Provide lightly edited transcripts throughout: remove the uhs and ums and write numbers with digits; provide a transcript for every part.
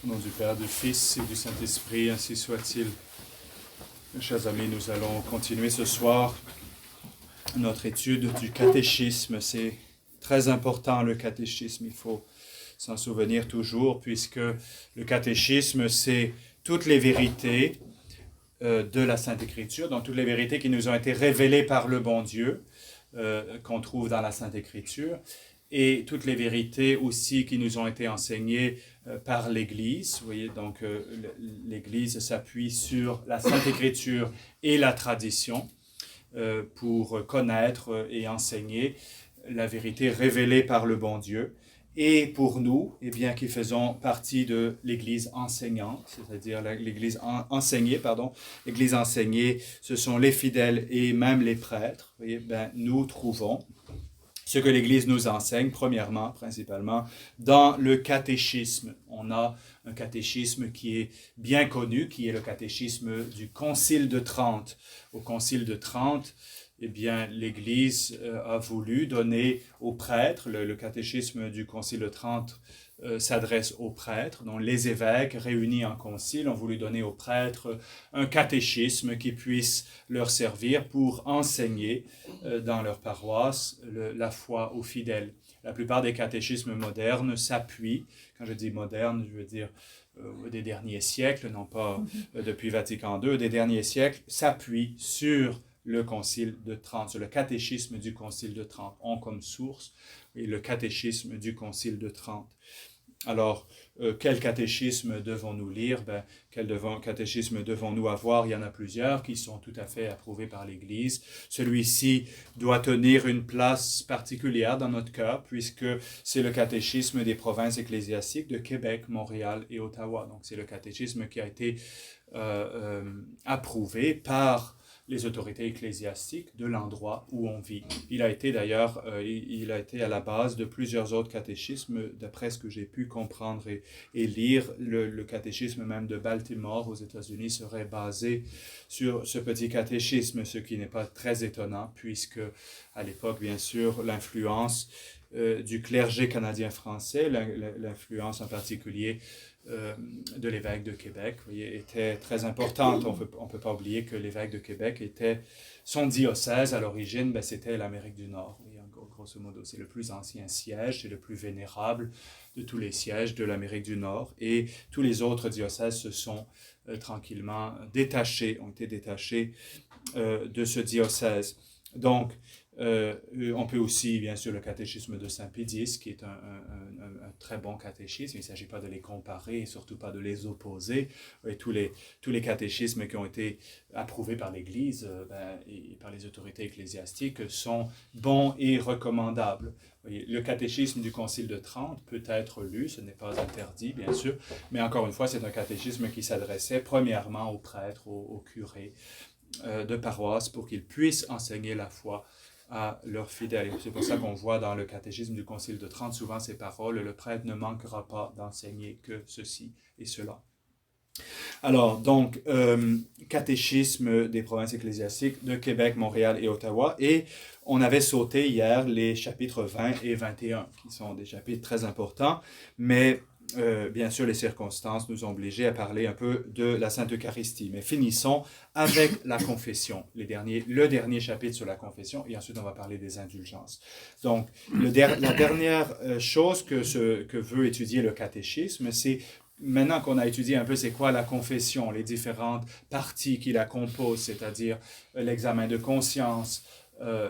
Au nom du Père, du Fils et du Saint-Esprit, ainsi soit-il. Chers amis, nous allons continuer ce soir notre étude du catéchisme. C'est très important, le catéchisme, il faut s'en souvenir toujours, puisque le catéchisme, c'est toutes les vérités de la Sainte Écriture, donc toutes les vérités qui nous ont été révélées par le bon Dieu, qu'on trouve dans la Sainte Écriture, et toutes les vérités aussi qui nous ont été enseignées par l'Église. Vous voyez, donc l'Église s'appuie sur la Sainte Écriture et la tradition pour connaître et enseigner la vérité révélée par le bon Dieu. Et pour nous, eh bien, qui faisons partie de l'Église enseignante, c'est-à-dire l'Église enseignée, l'Église enseignée, ce sont les fidèles et même les prêtres. Vous voyez, ben, nous trouvons ce que l'Église nous enseigne, premièrement, principalement, dans le catéchisme. On a un catéchisme qui est bien connu, qui est le catéchisme du Concile de Trente. Au Concile de Trente, eh bien, l'Église a voulu donner aux prêtres, le catéchisme du Concile de Trente s'adresse aux prêtres, donc les évêques réunis en concile ont voulu donner aux prêtres un catéchisme qui puisse leur servir pour enseigner dans leur paroisse la foi aux fidèles. La plupart des catéchismes modernes s'appuient, quand je dis moderne, je veux dire des derniers siècles, non pas depuis Vatican II, des derniers siècles, s'appuient sur le Concile de Trente, sur le catéchisme du Concile de Trente, ont comme source et le catéchisme du Concile de Trente. Alors, quel catéchisme devons-nous lire? Quel catéchisme devons-nous avoir? Il y en a plusieurs qui sont tout à fait approuvés par l'Église. Celui-ci doit tenir une place particulière dans notre cœur, puisque c'est le catéchisme des provinces ecclésiastiques de Québec, Montréal et Ottawa. Donc, c'est le catéchisme qui a été approuvé par les autorités ecclésiastiques de l'endroit où on vit. Il a été d'ailleurs, il a été à la base de plusieurs autres catéchismes, d'après ce que j'ai pu comprendre et lire. Le catéchisme même de Baltimore aux États-Unis serait basé sur ce petit catéchisme, ce qui n'est pas très étonnant, puisque à l'époque, bien sûr, l'influence du clergé canadien-français, l'influence en particulier de l'évêque de Québec, vous voyez, était très importante. On peut pas oublier que l'évêque de Québec était, son diocèse à l'origine, c'était l'Amérique du Nord. Vous voyez, grosso modo, c'est le plus ancien siège, c'est le plus vénérable de tous les sièges de l'Amérique du Nord. Et tous les autres diocèses se sont tranquillement détachés, ont été détachés de ce diocèse. Donc, on peut aussi, bien sûr, le catéchisme de Saint-Pédis, qui est un très bon catéchisme. Il ne s'agit pas de les comparer et surtout pas de les opposer. Et tous les catéchismes qui ont été approuvés par l'Église et par les autorités ecclésiastiques sont bons et recommandables. Le catéchisme du Concile de Trente peut être lu, ce n'est pas interdit, bien sûr, mais encore une fois, c'est un catéchisme qui s'adressait premièrement aux prêtres, aux curés de paroisse pour qu'ils puissent enseigner la foi à leurs fidèles. C'est pour ça qu'on voit dans le catéchisme du Concile de Trente souvent ces paroles: le prêtre ne manquera pas d'enseigner que ceci et cela. Alors, donc, catéchisme des provinces ecclésiastiques de Québec, Montréal et Ottawa, et on avait sauté hier les chapitres 20 et 21, qui sont des chapitres très importants, mais bien sûr, les circonstances nous ont obligés à parler un peu de la Sainte Eucharistie. Mais finissons avec la confession, le dernier chapitre sur la confession, et ensuite on va parler des indulgences. Donc, la dernière chose que veut étudier le catéchisme, c'est, maintenant qu'on a étudié un peu c'est quoi la confession, les différentes parties qui la composent, c'est-à-dire l'examen de conscience,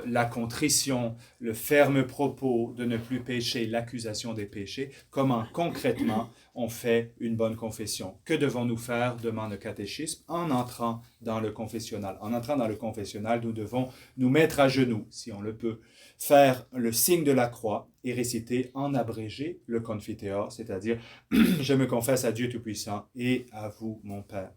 la contrition, le ferme propos de ne plus pécher, l'accusation des péchés, comment concrètement on fait une bonne confession. Que devons-nous faire, demande le catéchisme, en entrant dans le confessionnal. En entrant dans le confessionnal, nous devons nous mettre à genoux, si on le peut, faire le signe de la croix et réciter en abrégé le Confiteor, c'est-à-dire « Je me confesse à Dieu Tout-Puissant et à vous, mon Père ».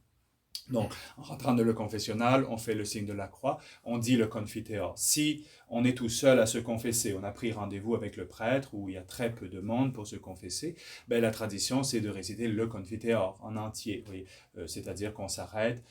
Donc, en rentrant dans le confessionnal, on fait le signe de la croix, on dit le Confiteor. Si on est tout seul à se confesser, on a pris rendez-vous avec le prêtre où il y a très peu de monde pour se confesser, la tradition, c'est de réciter le Confiteor en entier, oui. C'est-à-dire qu'on s'arrête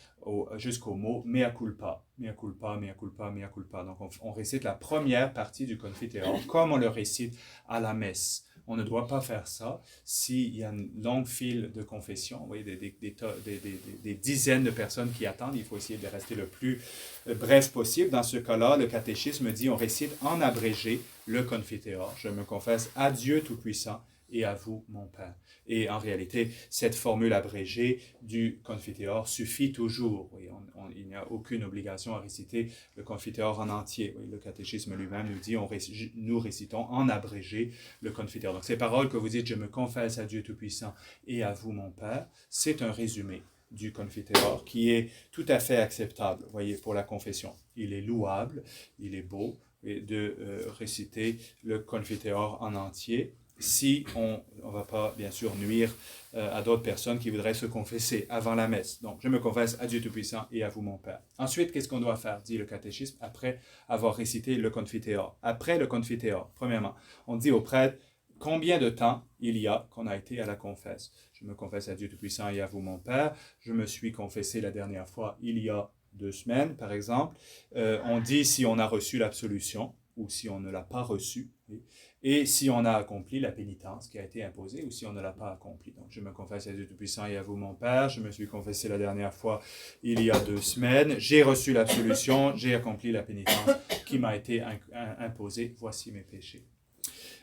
jusqu'au mot « mea culpa ». Mea culpa, mea culpa, mea culpa. Donc, on récite la première partie du Confiteor comme on le récite à la messe. on ne doit pas faire ça s'il y a une longue file de confession, vous voyez, des dizaines de personnes qui attendent. Il faut essayer de rester le plus bref possible. Dans ce cas-là, le catéchisme dit, on récite en abrégé le Confiteor. Je me confesse à Dieu Tout-Puissant et à vous, mon Père. Et en réalité, cette formule abrégée du Confiteor suffit toujours. Oui, il n'y a aucune obligation à réciter le Confiteor en entier. Oui, le catéchisme lui-même nous dit, nous récitons en abrégé le Confiteor. Donc ces paroles que vous dites, je me confesse à Dieu Tout-Puissant et à vous, mon Père, c'est un résumé du Confiteor qui est tout à fait acceptable, voyez, pour la confession. Il est louable, il est beau de réciter le Confiteor en entier, si on ne va pas, bien sûr, nuire à d'autres personnes qui voudraient se confesser avant la messe. Donc, je me confesse à Dieu Tout-Puissant et à vous, mon Père. Ensuite, qu'est-ce qu'on doit faire, dit le catéchisme, après avoir récité le Confiteor? Après le Confiteor, premièrement, on dit au prêtre combien de temps il y a qu'on a été à la confesse. Je me confesse à Dieu Tout-Puissant et à vous, mon Père. Je me suis confessé la dernière fois il y a 2 semaines, par exemple. On dit si on a reçu l'absolution ou si on ne l'a pas reçue. Oui. Et si on a accompli la pénitence qui a été imposée ou si on ne l'a pas accomplie. Donc, je me confesse à Dieu Tout-Puissant et à vous, mon Père. Je me suis confessé la dernière fois il y a 2 semaines. J'ai reçu l'absolution, j'ai accompli la pénitence qui m'a été imposée. Voici mes péchés.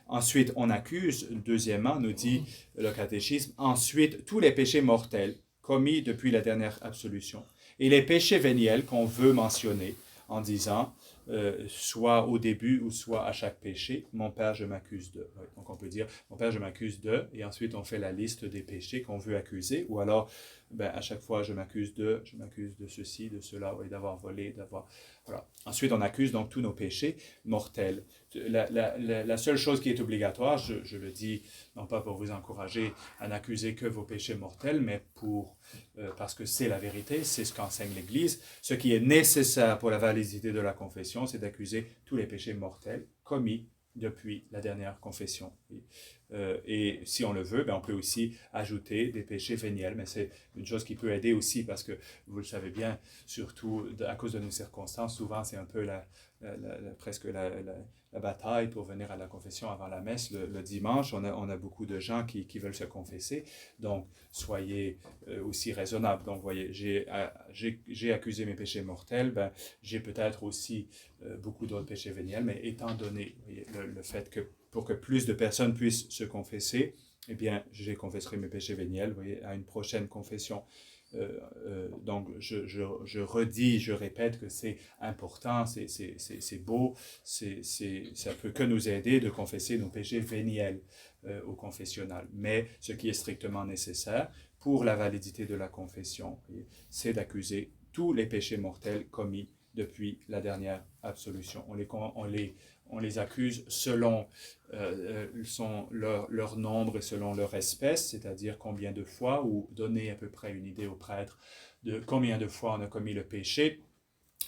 Ensuite, on accuse, deuxièmement, nous dit le catéchisme, ensuite, tous les péchés mortels commis depuis la dernière absolution et les péchés véniels qu'on veut mentionner en disant, soit au début ou soit à chaque péché, mon Père, je m'accuse de. Oui, donc on peut dire, mon Père, je m'accuse de, et ensuite on fait la liste des péchés qu'on veut accuser, ou alors, à chaque fois, je m'accuse de ceci, de cela, oui, d'avoir volé, d'avoir. Voilà. Ensuite, on accuse donc tous nos péchés mortels. La seule chose qui est obligatoire, je le dis non pas pour vous encourager à n'accuser que vos péchés mortels, mais parce que c'est la vérité, c'est ce qu'enseigne l'Église. Ce qui est nécessaire pour la validité de la confession, c'est d'accuser tous les péchés mortels commis depuis la dernière confession. Et si on le veut, on peut aussi ajouter des péchés véniels, mais c'est une chose qui peut aider aussi parce que, vous le savez bien, surtout à cause de nos circonstances, souvent c'est un peu presque la bataille pour venir à la confession avant la messe le dimanche. On a beaucoup de gens qui veulent se confesser, donc soyez aussi raisonnables. Donc, voyez, j'ai accusé mes péchés mortels, j'ai peut-être aussi beaucoup d'autres péchés véniels, mais étant donné, voyez, le fait que pour que plus de personnes puissent se confesser, eh bien, je confesserai mes péchés véniels, vous voyez, à une prochaine confession. Donc, je redis, je répète que c'est important, c'est beau, ça peut que nous aider de confesser nos péchés véniels au confessionnal. Mais ce qui est strictement nécessaire pour la validité de la confession, c'est d'accuser tous les péchés mortels commis depuis la dernière absolution. On les accuse selon leur nombre et selon leur espèce, c'est-à-dire combien de fois, ou donner à peu près une idée au prêtre de combien de fois on a commis le péché.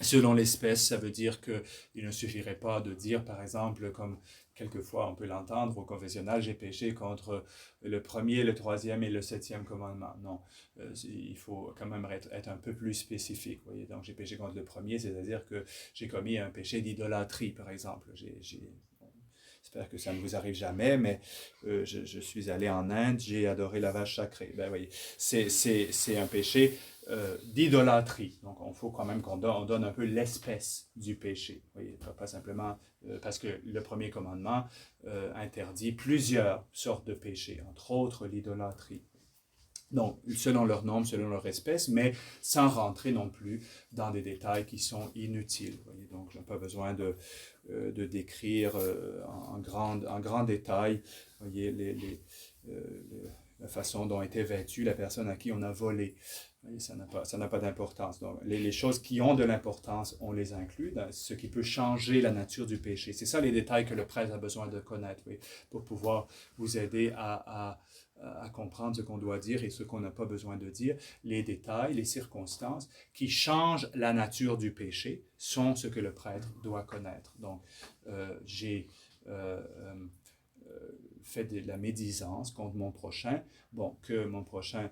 Selon l'espèce, ça veut dire qu'il ne suffirait pas de dire, par exemple, comme quelquefois on peut l'entendre au confessionnal, j'ai péché contre le premier, le troisième et le septième commandement. Non, il faut quand même être un peu plus spécifique. Voyez? Donc j'ai péché contre le premier, c'est-à-dire que j'ai commis un péché d'idolâtrie, par exemple. J'espère que ça ne vous arrive jamais, mais je suis allé en Inde, j'ai adoré la vache sacrée. Voyez, c'est un péché d'idolâtrie. Donc, il faut quand même qu'on donne un peu l'espèce du péché. Voyez, pas simplement parce que le premier commandement interdit plusieurs sortes de péchés, entre autres l'idolâtrie. Donc, selon leur nombre, selon leur espèce, mais sans rentrer non plus dans des détails qui sont inutiles. Voyez, donc, je n'ai pas besoin de décrire en grand détail, voyez, la façon dont était vêtue la personne à qui on a volé. Voyez, ça n'a pas d'importance. Donc, les choses qui ont de l'importance, on les inclut, dans ce qui peut changer la nature du péché. C'est ça les détails que le prêtre a besoin de connaître, voyez, pour pouvoir vous aider à comprendre ce qu'on doit dire et ce qu'on n'a pas besoin de dire. Les détails, les circonstances qui changent la nature du péché sont ce que le prêtre doit connaître. Donc, j'ai fait de la médisance contre mon prochain. Bon, que mon prochain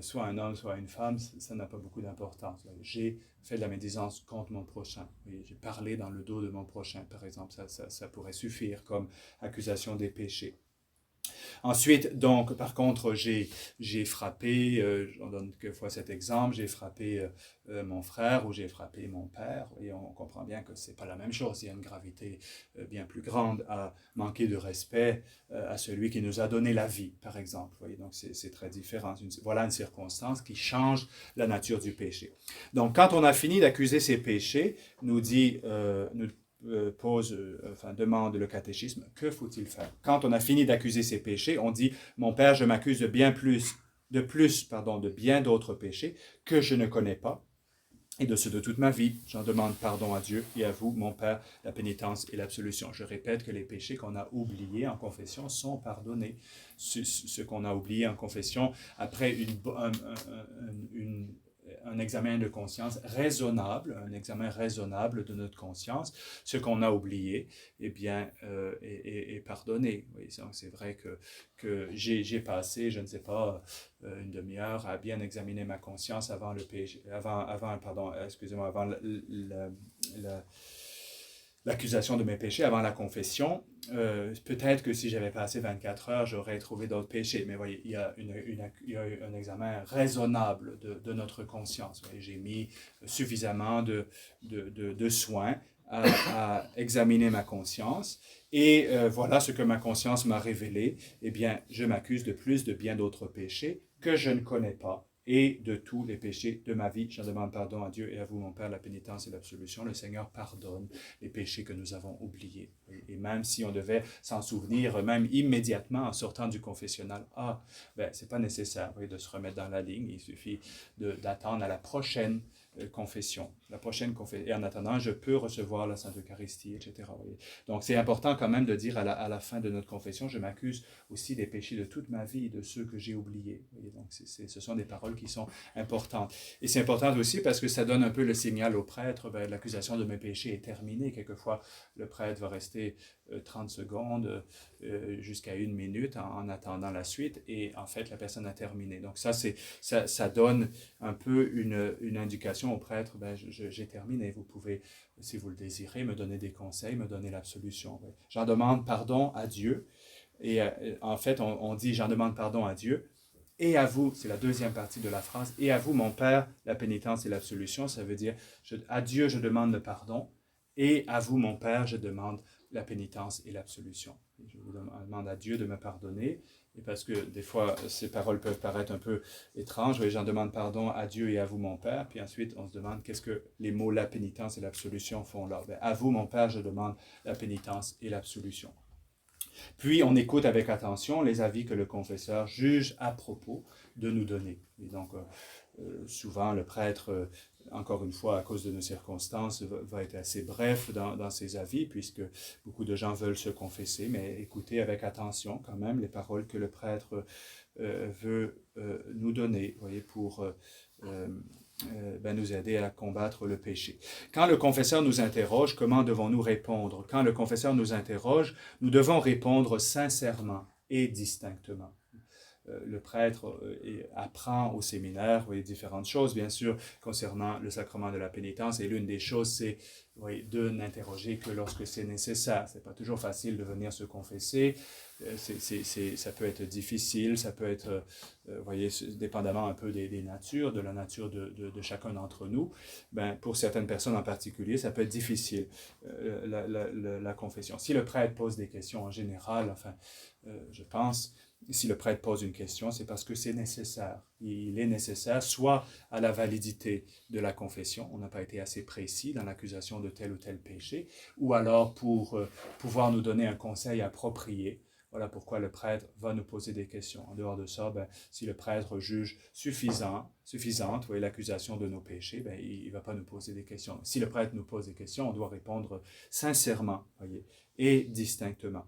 soit un homme, soit une femme, ça n'a pas beaucoup d'importance. J'ai fait de la médisance contre mon prochain. J'ai parlé dans le dos de mon prochain, par exemple. Ça pourrait suffire comme accusation des péchés. Ensuite, donc, par contre, j'ai frappé, j'en donne quelquefois cet exemple, j'ai frappé mon frère ou j'ai frappé mon père, et on comprend bien que c'est pas la même chose. Il y a une gravité bien plus grande à manquer de respect à celui qui nous a donné la vie, par exemple. Vous voyez, donc c'est très différent. Voilà une circonstance qui change la nature du péché. Donc, quand on a fini d'accuser ces péchés, nous dit, demande le catéchisme, que faut-il faire? Quand on a fini d'accuser ses péchés, on dit, mon Père, je m'accuse de de bien d'autres péchés que je ne connais pas, et de ceux de toute ma vie. J'en demande pardon à Dieu et à vous, mon Père, la pénitence et l'absolution. Je répète que les péchés qu'on a oubliés en confession sont pardonnés. Ce qu'on a oublié en confession, après un examen de conscience raisonnable, un examen raisonnable de notre conscience, ce qu'on a oublié, eh bien, est pardonné. Oui, c'est vrai que j'ai passé, je ne sais pas, une demi-heure à bien examiner ma conscience avant le péché, avant l'accusation de mes péchés, avant la confession. Peut-être que si j'avais passé 24 heures, j'aurais trouvé d'autres péchés. Mais voyez, il y a un examen raisonnable de notre conscience. Voyez, j'ai mis suffisamment de soins à examiner ma conscience. Et voilà ce que ma conscience m'a révélé. Eh bien, je m'accuse de plus de bien d'autres péchés que je ne connais pas. Et de tous les péchés de ma vie, je demande pardon à Dieu et à vous, mon Père, la pénitence et l'absolution. Le Seigneur pardonne les péchés que nous avons oubliés. Et même si on devait s'en souvenir, même immédiatement en sortant du confessionnal, c'est pas nécessaire de se remettre dans la ligne. Il suffit d'attendre à la prochaine confession. Et en attendant, je peux recevoir la Sainte Eucharistie, etc. Donc, c'est important quand même de dire à la fin de notre confession, je m'accuse aussi des péchés de toute ma vie, de ceux que j'ai oubliés. Donc, ce sont des paroles qui sont importantes. Et c'est important aussi parce que ça donne un peu le signal au prêtre, l'accusation de mes péchés est terminée. Quelquefois, le prêtre va rester 30 secondes jusqu'à 1 minute en attendant la suite, et en fait, la personne a terminé. Donc, ça donne un peu une indication au prêtre, j'ai terminé, vous pouvez, si vous le désirez, me donner des conseils, me donner l'absolution. J'en demande pardon à Dieu, et en fait, on dit j'en demande pardon à Dieu, et à vous, c'est la deuxième partie de la phrase, et à vous, mon Père, la pénitence et l'absolution, ça veut dire, à Dieu, je demande le pardon, et à vous, mon Père, je demande la pénitence et l'absolution. Je vous demande à Dieu de me pardonner, et parce que des fois, ces paroles peuvent paraître un peu étranges, et j'en demande pardon à Dieu et à vous, mon Père, puis ensuite, on se demande qu'est-ce que les mots la pénitence et l'absolution font là. À vous, mon Père, je demande la pénitence et l'absolution. Puis, on écoute avec attention les avis que le confesseur juge à propos de nous donner. Et donc, souvent, le prêtre, encore une fois, à cause de nos circonstances, va être assez bref dans ses avis, puisque beaucoup de gens veulent se confesser, mais écoutez avec attention quand même les paroles que le prêtre veut nous donner, voyez, pour nous aider à combattre le péché. Quand le confesseur nous interroge, comment devons-nous répondre? Quand le confesseur nous interroge, nous devons répondre sincèrement et distinctement. Le prêtre apprend au séminaire différentes choses, bien sûr, concernant le sacrement de la pénitence, et l'une des choses, c'est de n'interroger que lorsque c'est nécessaire. C'est pas toujours facile de venir se confesser, ça peut être difficile, ça peut être, dépendamment un peu des natures, de la nature de chacun d'entre nous. Pour certaines personnes en particulier, ça peut être difficile, la confession. Si le prêtre pose des questions en général, je pense, si le prêtre pose une question, c'est parce que c'est nécessaire. Il est nécessaire soit à la validité de la confession, on n'a pas été assez précis dans l'accusation de tel ou tel péché, ou alors pour pouvoir nous donner un conseil approprié. Voilà pourquoi le prêtre va nous poser des questions. En dehors de ça, si le prêtre juge suffisante l'accusation de nos péchés, il ne va pas nous poser des questions. Si le prêtre nous pose des questions, on doit répondre sincèrement, et distinctement.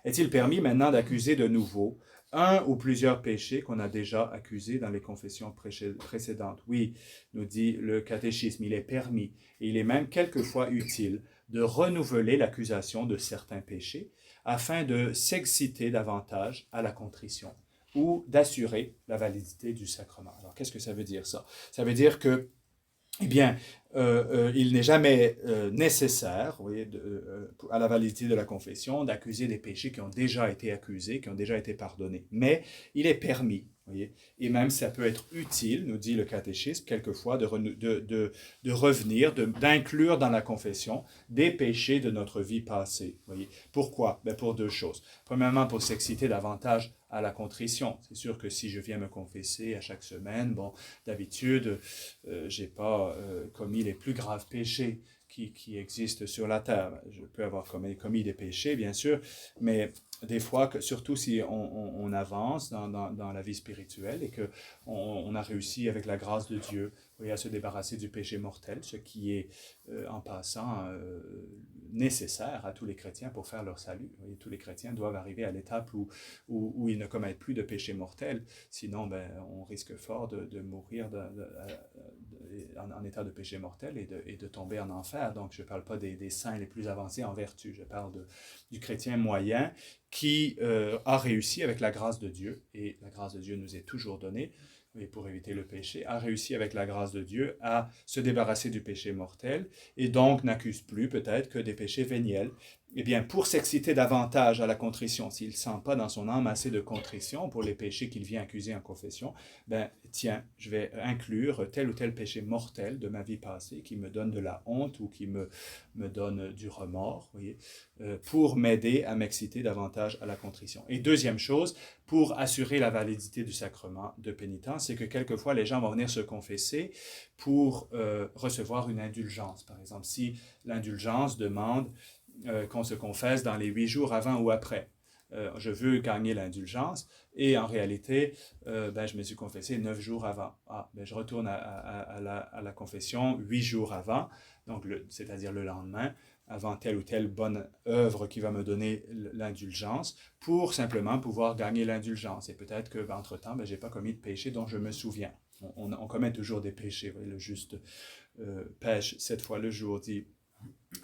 Est-il permis maintenant d'accuser de nouveau un ou plusieurs péchés qu'on a déjà accusés dans les confessions précédentes? Oui, nous dit le catéchisme, il est permis, et il est même quelquefois utile de renouveler l'accusation de certains péchés afin de s'exciter davantage à la contrition ou d'assurer la validité du sacrement. Alors, qu'est-ce que ça veut dire ça? Ça veut dire que, il n'est jamais nécessaire, vous voyez, à la validité de la confession, d'accuser des péchés qui ont déjà été accusés, qui ont déjà été pardonnés. Mais il est permis, vous voyez, et même ça peut être utile, nous dit le catéchisme, quelquefois, de revenir, d'inclure dans la confession des péchés de notre vie passée. Vous voyez. Pourquoi? Ben pour deux choses. Premièrement, pour s'exciter davantage à la contrition. C'est sûr que si je viens me confesser à chaque semaine, bon, d'habitude, j'ai pas commis les plus graves péchés qui existent sur la terre. Je peux avoir commis des péchés, bien sûr, mais des fois, surtout si on avance dans la vie spirituelle et qu'on a réussi avec la grâce de Dieu à se débarrasser du péché mortel, ce qui est en passant nécessaire à tous les chrétiens pour faire leur salut. Et tous les chrétiens doivent arriver à l'étape où ils ne commettent plus de péché mortel, sinon ben, on risque fort de mourir en état de péché mortel et de tomber en enfer. Donc je ne parle pas des saints les plus avancés en vertu, je parle du chrétien moyen qui a réussi avec la grâce de Dieu, et la grâce de Dieu nous est toujours donnée, et pour éviter le péché, a réussi avec la grâce de Dieu à se débarrasser du péché mortel, et donc n'accuse plus peut-être que des péchés véniels. Eh bien, pour s'exciter davantage à la contrition, s'il ne sent pas dans son âme assez de contrition pour les péchés qu'il vient accuser en confession, ben tiens, je vais inclure tel ou tel péché mortel de ma vie passée qui me donne de la honte ou qui me donne du remords, voyez, pour m'aider à m'exciter davantage à la contrition. Et deuxième chose, pour assurer la validité du sacrement de pénitence, c'est que quelquefois les gens vont venir se confesser pour recevoir une indulgence. Par exemple, si l'indulgence demande qu'on se confesse dans les 8 jours avant ou après. Je veux gagner l'indulgence et en réalité, ben, je me suis confessé 9 jours avant. Ben, je retourne à la confession 8 jours avant, donc c'est-à-dire le lendemain, avant telle ou telle bonne œuvre qui va me donner l'indulgence, pour simplement pouvoir gagner l'indulgence. Et peut-être qu'entre-temps, ben, je n'ai pas commis de péché dont je me souviens. On commet toujours des péchés. Voyez, le juste pêche 7 fois le jour, dit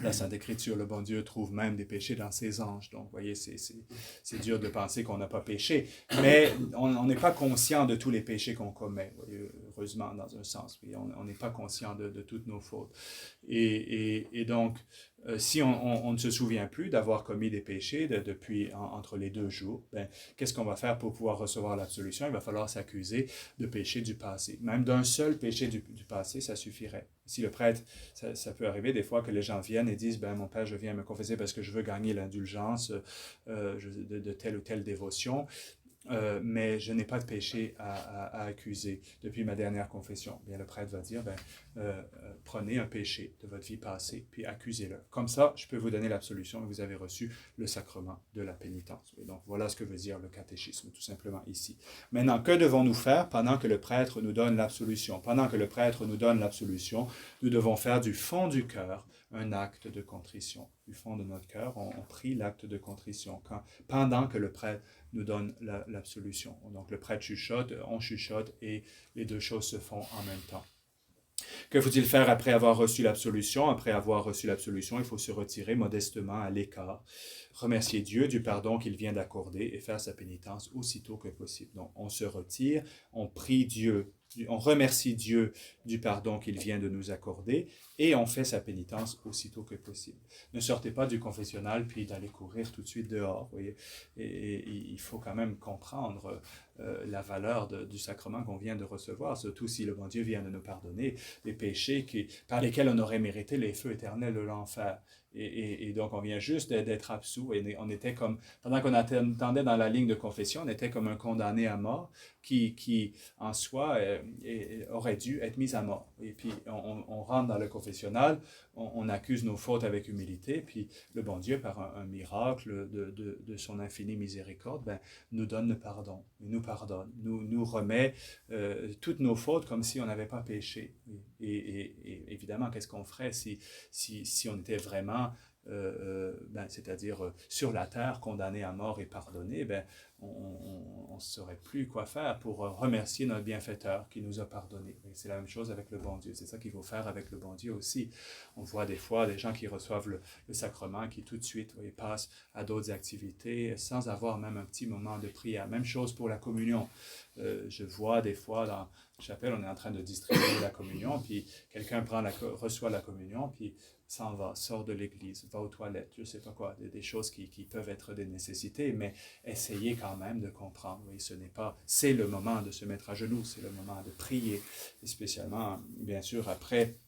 la Sainte Écriture, le bon Dieu trouve même des péchés dans ses anges. Donc, vous voyez, c'est dur de penser qu'on n'a pas péché. Mais on n'est pas conscient de tous les péchés qu'on commet, voyez, heureusement, dans un sens. On n'est pas conscient de toutes nos fautes. Et donc, si on ne se souvient plus d'avoir commis des péchés depuis entre les 2 jours, ben, qu'est-ce qu'on va faire pour pouvoir recevoir l'absolution? Il va falloir s'accuser de péché du passé. Même d'un seul péché du passé, ça suffirait. Si le prêtre, ça peut arriver des fois que les gens viennent et disent, ben mon père, je viens me confesser parce que je veux gagner l'indulgence de telle ou telle dévotion. Mais je n'ai pas de péché à accuser depuis ma dernière confession. Bien, le prêtre va dire, prenez un péché de votre vie passée, puis accusez-le. Comme ça, je peux vous donner l'absolution et vous avez reçu le sacrement de la pénitence. Et donc, voilà ce que veut dire le catéchisme, tout simplement ici. Maintenant, que devons-nous faire pendant que le prêtre nous donne l'absolution? Pendant que le prêtre nous donne l'absolution, nous devons faire du fond du cœur un acte de contrition. Du fond de notre cœur, on prie l'acte de contrition pendant que le prêtre nous donne l'absolution. Donc le prêtre chuchote, on chuchote et les deux choses se font en même temps. Que faut-il faire après avoir reçu l'absolution? Après avoir reçu l'absolution, il faut se retirer modestement à l'écart, remercier Dieu du pardon qu'il vient d'accorder et faire sa pénitence aussitôt que possible. Donc on se retire, on prie Dieu, on remercie Dieu du pardon qu'il vient de nous accorder et on fait sa pénitence aussitôt que possible. Ne sortez pas du confessionnal puis d'aller courir tout de suite dehors. Voyez. Et il faut quand même comprendre la valeur du sacrement qu'on vient de recevoir, surtout si le bon Dieu vient de nous pardonner des péchés par lesquels on aurait mérité les feux éternels de l'enfer. Et donc, on vient juste d'être absous. Et on était comme, pendant qu'on attendait dans la ligne de confession, on était comme un condamné à mort qui en soi, aurait dû être mis à mort. Et puis, on rentre dans le confessionnal, on accuse nos fautes avec humilité, puis le bon Dieu, par un miracle de son infinie miséricorde, ben, nous donne le pardon. Il nous pardonne, nous remet toutes nos fautes comme si on n'avait pas péché. Et évidemment, qu'est-ce qu'on ferait si on était vraiment, c'est-à-dire sur la terre, condamné à mort et pardonné, ben, on ne saurait plus quoi faire pour remercier notre bienfaiteur qui nous a pardonné. Et c'est la même chose avec le bon Dieu. C'est ça qu'il faut faire avec le bon Dieu aussi. On voit des fois des gens qui reçoivent le sacrement qui tout de suite passent à d'autres activités sans avoir même un petit moment de prière. Même chose pour la communion. Je vois des fois dans la chapelle, on est en train de distribuer la communion, puis quelqu'un reçoit la communion, puis s'en va, sort de l'église, va aux toilettes, je ne sais pas quoi, des choses qui peuvent être des nécessités, mais essayez quand même de comprendre. Oui, ce n'est pas, c'est le moment de se mettre à genoux, c'est le moment de prier, et spécialement, bien sûr, après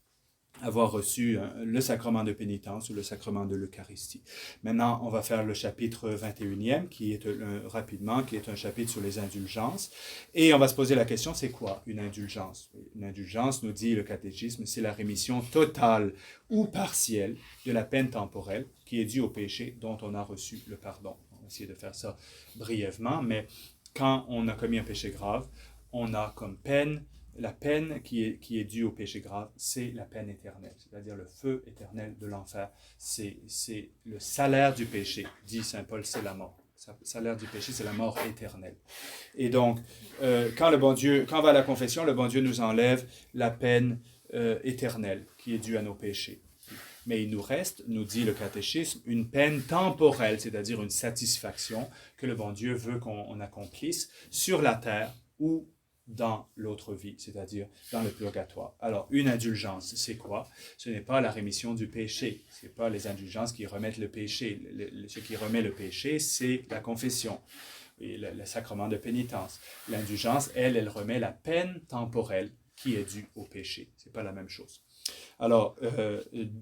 avoir reçu le sacrement de pénitence ou le sacrement de l'Eucharistie. Maintenant, on va faire le chapitre 21e, qui est rapidement, qui est un chapitre sur les indulgences. Et on va se poser la question, c'est quoi une indulgence? Une indulgence, nous dit le catéchisme, c'est la rémission totale ou partielle de la peine temporelle qui est due au péché dont on a reçu le pardon. On va essayer de faire ça brièvement, mais quand on a commis un péché grave, on a comme peine la peine qui est due au péché grave, c'est la peine éternelle, c'est-à-dire le feu éternel de l'enfer. C'est le salaire du péché, dit saint Paul, c'est la mort. Le salaire du péché, c'est la mort éternelle. Et donc, quand on va à la confession, le bon Dieu nous enlève la peine éternelle qui est due à nos péchés. Mais il nous reste, nous dit le catéchisme, une peine temporelle, c'est-à-dire une satisfaction que le bon Dieu veut qu'on accomplisse sur la terre ou dans l'autre vie, c'est-à-dire dans le purgatoire. Alors, une indulgence, c'est quoi? Ce n'est pas la rémission du péché. Ce n'est pas les indulgences qui remettent le péché. Ce qui remet le péché, c'est la confession et le sacrement de pénitence. L'indulgence, elle remet la peine temporelle qui est due au péché. Ce n'est pas la même chose. Alors,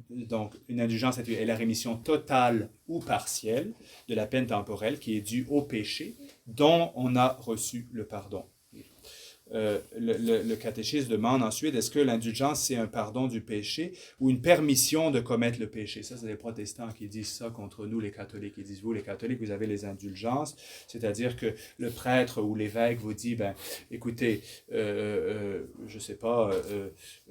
donc, une indulgence est la rémission totale ou partielle de la peine temporelle qui est due au péché dont on a reçu le pardon. Le catéchisme demande ensuite, est-ce que l'indulgence, c'est un pardon du péché ou une permission de commettre le péché? Ça, c'est les protestants qui disent ça contre nous, les catholiques. Ils disent, vous, les catholiques, vous avez les indulgences, c'est-à-dire que le prêtre ou l'évêque vous dit, ben, écoutez, je sais pas,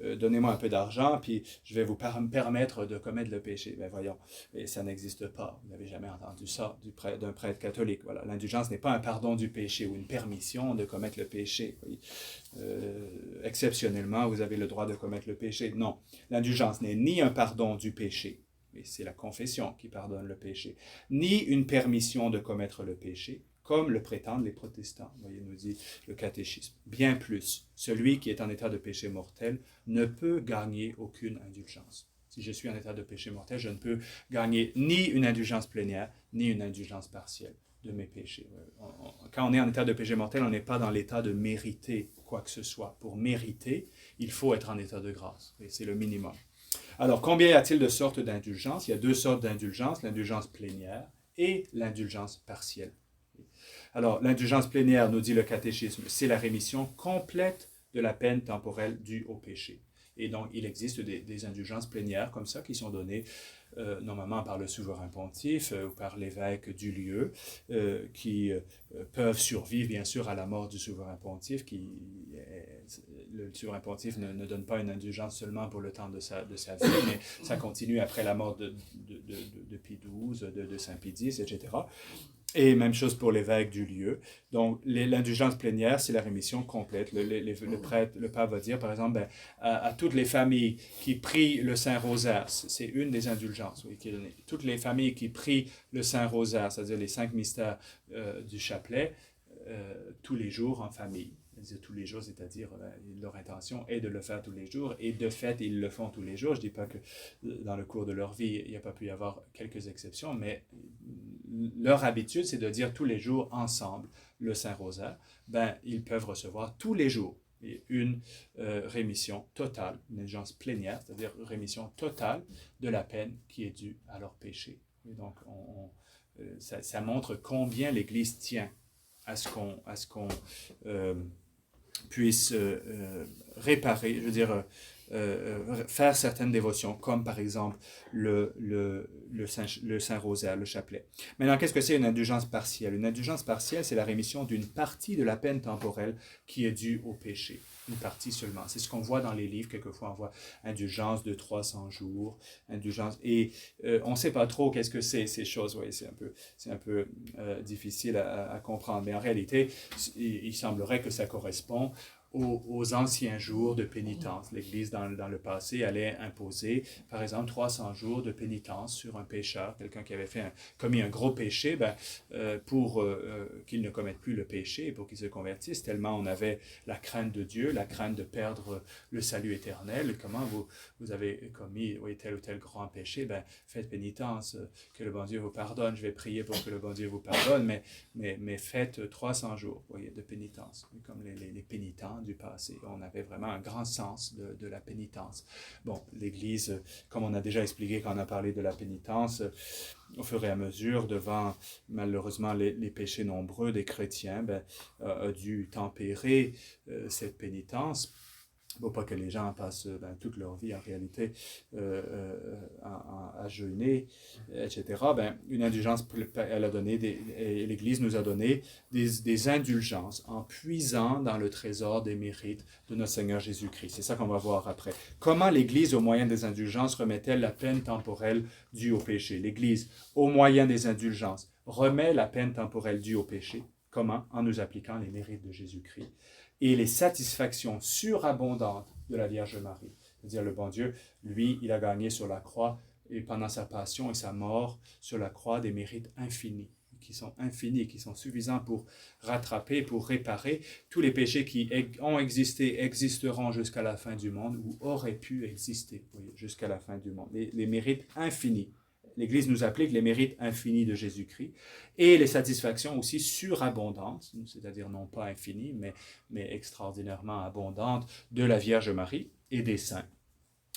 donnez-moi un peu d'argent, puis je vais vous permettre de commettre le péché. Ben voyons, et ça n'existe pas. Vous n'avez jamais entendu ça d'un prêtre catholique. Voilà, l'indulgence n'est pas un pardon du péché ou une permission de commettre le péché. Oui. Exceptionnellement, vous avez le droit de commettre le péché. Non, l'indulgence n'est ni un pardon du péché, mais c'est la confession qui pardonne le péché, ni une permission de commettre le péché, comme le prétendent les protestants. Vous voyez, nous dit le catéchisme. Bien plus, celui qui est en état de péché mortel ne peut gagner aucune indulgence. Si je suis en état de péché mortel, je ne peux gagner ni une indulgence plénière, ni une indulgence partielle de mes péchés. Quand on est en état de péché mortel, on n'est pas dans l'état de mériter quoi que ce soit. Pour mériter, il faut être en état de grâce. Et c'est le minimum. Alors, combien y a-t-il de sortes d'indulgences? Il y a deux sortes d'indulgences, l'indulgence plénière et l'indulgence partielle. Alors, l'indulgence plénière, nous dit le catéchisme, c'est la rémission complète de la peine temporelle due au péché. Et donc, il existe des indulgences plénières comme ça qui sont données normalement par le souverain pontife ou par l'évêque du lieu, qui peuvent survivre bien sûr à la mort du souverain pontife. Le souverain pontife ne donne pas une indulgence seulement pour le temps de sa vie, mais ça continue après la mort de Pie XII, de Saint Pie X, etc. Et même chose pour l'évêque du lieu. Donc, l'indulgence plénière, c'est la rémission complète. Le pape va dire, par exemple, ben, à toutes les familles qui prient le Saint-Rosaire, c'est une des indulgences qui est donnée. Toutes les familles qui prient le Saint-Rosaire, c'est-à-dire les 5 mystères du chapelet, tous les jours en famille. Tous les jours, c'est-à-dire leur intention est de le faire tous les jours, et de fait, ils le font tous les jours. Je ne dis pas que dans le cours de leur vie, il n'y a pas pu y avoir quelques exceptions, mais leur habitude, c'est de dire tous les jours ensemble le Saint-Rosaire. Ben, ils peuvent recevoir tous les jours une rémission totale, une indulgence plénière, c'est-à-dire une rémission totale de la peine qui est due à leur péché. Et donc, ça montre combien l'Église tient à ce qu'on puisse réparer, je veux dire, faire certaines dévotions, comme par exemple le Saint Rosaire, le chapelet. Maintenant, qu'est-ce que c'est une indulgence partielle? Une indulgence partielle, c'est la rémission d'une partie de la peine temporelle qui est due au péché. Une partie seulement. C'est ce qu'on voit dans les livres. Quelquefois, on voit indulgence de 300 jours, indulgence. Et on ne sait pas trop qu'est-ce que c'est, ces choses. Oui, c'est un peu difficile à comprendre. Mais en réalité, il semblerait que ça correspond aux anciens jours de pénitence. L'Église, dans le passé, allait imposer, par exemple, 300 jours de pénitence sur un pécheur, quelqu'un qui avait commis un gros péché, pour qu'il ne commette plus le péché, pour qu'il se convertisse, tellement on avait la crainte de Dieu, la crainte de perdre le salut éternel. Comment vous avez commis tel ou tel grand péché, faites pénitence, que le bon Dieu vous pardonne. Je vais prier pour que le bon Dieu vous pardonne, mais faites 300 jours de pénitence, comme les pénitents du passé. On avait vraiment un grand sens de la pénitence. Bon, l'Église, comme on a déjà expliqué quand on a parlé de la pénitence, au fur et à mesure, devant malheureusement les péchés nombreux des chrétiens, a dû tempérer cette pénitence. Il ne faut pas que les gens passent toute leur vie en réalité à jeûner, etc. Une indulgence, elle a donné l'Église nous a donné des indulgences en puisant dans le trésor des mérites de notre Seigneur Jésus-Christ. C'est ça qu'on va voir après. Comment l'Église, au moyen des indulgences, remet-elle la peine temporelle due au péché? L'Église, au moyen des indulgences, remet la peine temporelle due au péché. Comment? En nous appliquant les mérites de Jésus-Christ et les satisfactions surabondantes de la Vierge Marie. C'est-à-dire le bon Dieu, lui, il a gagné sur la croix, et pendant sa passion et sa mort sur la croix, des mérites infinis, qui sont suffisants pour rattraper, pour réparer tous les péchés qui ont existé, existeront jusqu'à la fin du monde, ou auraient pu exister jusqu'à la fin du monde. Les mérites infinis. L'Église nous applique les mérites infinis de Jésus-Christ et les satisfactions aussi surabondantes, c'est-à-dire non pas infinies, mais extraordinairement abondantes de la Vierge Marie et des saints.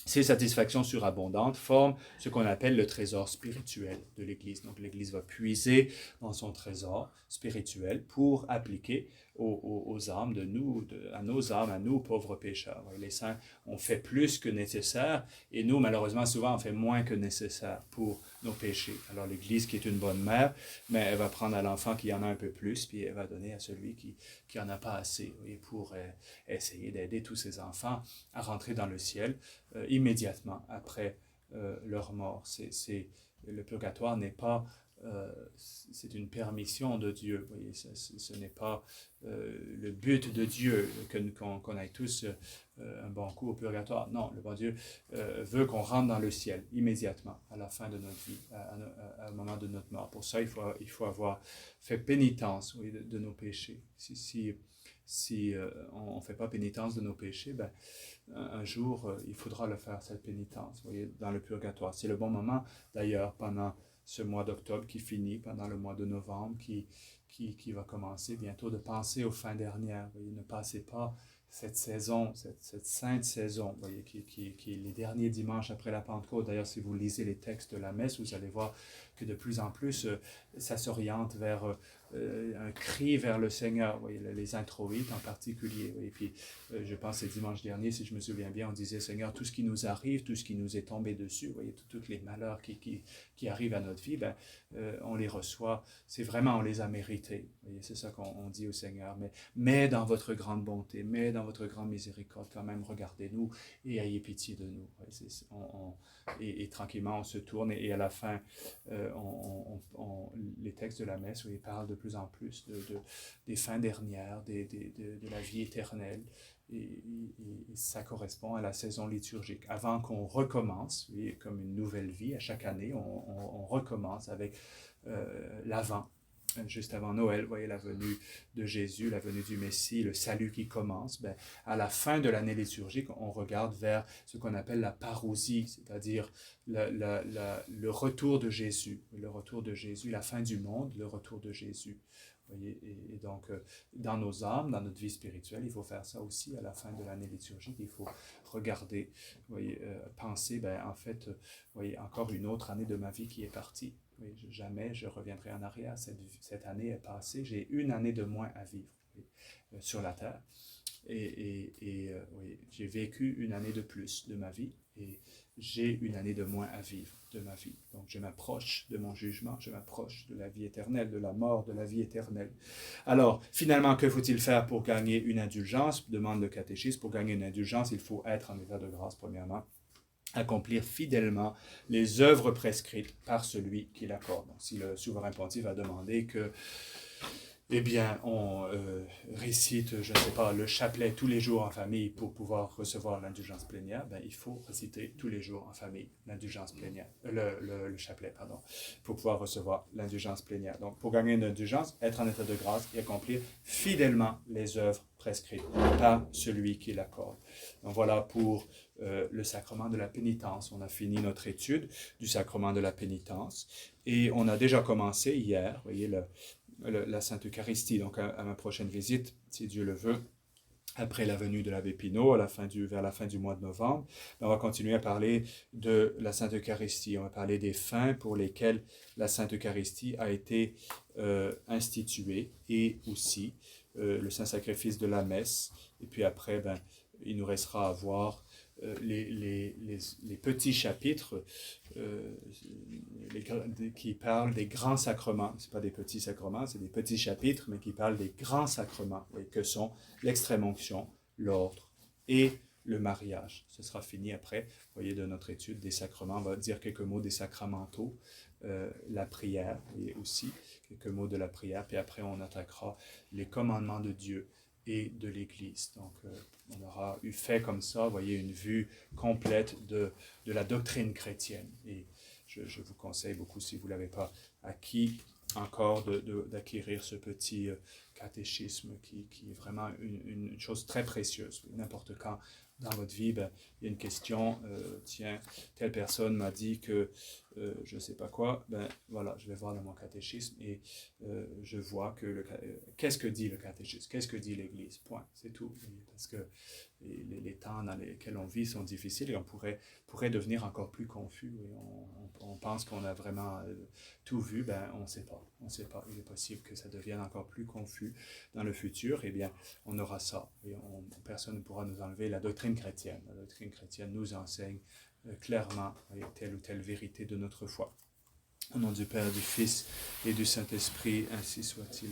Ces satisfactions surabondantes forment ce qu'on appelle le trésor spirituel de l'Église. Donc l'Église va puiser dans son trésor spirituel pour appliquer aux âmes de nous, à nos âmes, à nous pauvres pécheurs. Les saints ont fait plus que nécessaire et nous, malheureusement, souvent, on fait moins que nécessaire pour nos péchés. Alors l'Église, qui est une bonne mère, mais elle va prendre à l'enfant qui en a un peu plus, puis elle va donner à celui qui en a pas assez, pour essayer d'aider tous ces enfants à rentrer dans le ciel immédiatement après leur mort. Le purgatoire n'est pas c'est une permission de Dieu. Vous voyez, ce n'est pas le but de Dieu qu'on aille tous un bon coup au purgatoire. Non, le bon Dieu veut qu'on rentre dans le ciel immédiatement à la fin de notre vie, au moment de notre mort. Pour ça, il faut avoir fait pénitence de nos péchés. Si on ne fait pas pénitence de nos péchés, un jour, il faudra le faire, cette pénitence, vous voyez, dans le purgatoire. C'est le bon moment, d'ailleurs, pendant ce mois d'octobre qui finit, pendant le mois de novembre qui va commencer bientôt, de penser aux fins dernières. Vous voyez, ne passez pas cette saison, cette sainte saison, vous voyez, qui est les derniers dimanches après la Pentecôte. D'ailleurs, si vous lisez les textes de la messe, vous allez voir que de plus en plus, ça s'oriente vers un cri vers le Seigneur, voyez, les introïtes en particulier. Et puis, je pense que dimanche dernier, si je me souviens bien, on disait, Seigneur, tout ce qui nous arrive, tout ce qui nous est tombé dessus, voyez, tous les malheurs qui arrivent à notre vie, on les reçoit. C'est vraiment, on les a mérités. Voyez, c'est ça qu'on dit au Seigneur. Mais dans votre grande bonté, mais dans votre grande miséricorde, quand même, regardez-nous et ayez pitié de nous. Et tranquillement, on se tourne et à la fin, les textes de la messe où il parle de plus en plus des fins dernières, de la vie éternelle. Et ça correspond à la saison liturgique. Avant qu'on recommence, oui, comme une nouvelle vie, à chaque année, on recommence avec l'Avent. Juste avant Noël, vous voyez la venue de Jésus, la venue du Messie, le salut qui commence. À la fin de l'année liturgique, on regarde vers ce qu'on appelle la parousie, c'est-à-dire le retour de Jésus, la fin du monde, le retour de Jésus. Voyez, et donc, dans nos âmes, dans notre vie spirituelle, il faut faire ça aussi à la fin de l'année liturgique. Il faut regarder, voyez, penser, en fait, voyez, encore une autre année de ma vie qui est partie. Oui, jamais je reviendrai en arrière. Cette année est passée. J'ai une année de moins à vivre. sur la terre. Oui, j'ai vécu une année de plus de ma vie et j'ai une année de moins à vivre de ma vie. Donc je m'approche de mon jugement, je m'approche de la vie éternelle, de la mort, de la vie éternelle. Alors, finalement, que faut-il faire pour gagner une indulgence? Demande le catéchisme. Pour gagner une indulgence, il faut être en état de grâce, premièrement. Accomplir fidèlement les œuvres prescrites par celui qui l'accorde. Donc, si le souverain pontife a demandé que eh bien, on récite, je ne sais pas, le chapelet tous les jours en famille pour pouvoir recevoir l'indulgence plénière, ben, il faut réciter tous les jours en famille l'indulgence plénière, le chapelet, pardon, pour pouvoir recevoir l'indulgence plénière. Donc, pour gagner une indulgence, être en état de grâce et accomplir fidèlement les œuvres prescrites par celui qui l'accorde. Donc, voilà pour le sacrement de la pénitence. On a fini notre étude du sacrement de la pénitence et on a déjà commencé hier, vous voyez, la Sainte Eucharistie. Donc, à ma prochaine visite, si Dieu le veut, après la venue de l'abbé Pinault, vers la fin du mois de novembre, on va continuer à parler de la Sainte Eucharistie. On va parler des fins pour lesquelles la Sainte Eucharistie a été instituée et aussi le Saint Sacrifice de la messe. Et puis après, il nous restera à voir les petits chapitres qui parlent des grands sacrements. Ce ne sont pas des petits sacrements, c'est des petits chapitres, mais qui parlent des grands sacrements, que sont l'extrême-onction, l'ordre et le mariage. Ce sera fini après, vous voyez, de notre étude des sacrements. On va dire quelques mots des sacramentaux, la prière, et aussi quelques mots de la prière, puis après on attaquera les commandements de Dieu et de l'Église. Donc, on aura eu fait comme ça, vous voyez, une vue complète de la doctrine chrétienne. Et je vous conseille beaucoup, si vous ne l'avez pas acquis encore, d'acquérir ce petit catéchisme qui est vraiment une chose très précieuse. N'importe quand dans votre vie, il y a une question, tiens, telle personne m'a dit que je ne sais pas quoi, voilà, je vais voir dans mon catéchisme et je vois que qu'est-ce que dit le catéchisme, qu'est-ce que dit l'Église, point, c'est tout. Parce que les temps dans lesquels on vit sont difficiles et on pourrait devenir encore plus confus. Et on pense qu'on a vraiment tout vu, on ne sait pas. Il est possible que ça devienne encore plus confus dans le futur. Eh bien, on aura ça. Et personne ne pourra nous enlever la doctrine chrétienne. La doctrine chrétienne nous enseigne clairement telle ou telle vérité de notre foi. Au nom du Père, du Fils et du Saint-Esprit, ainsi soit-il.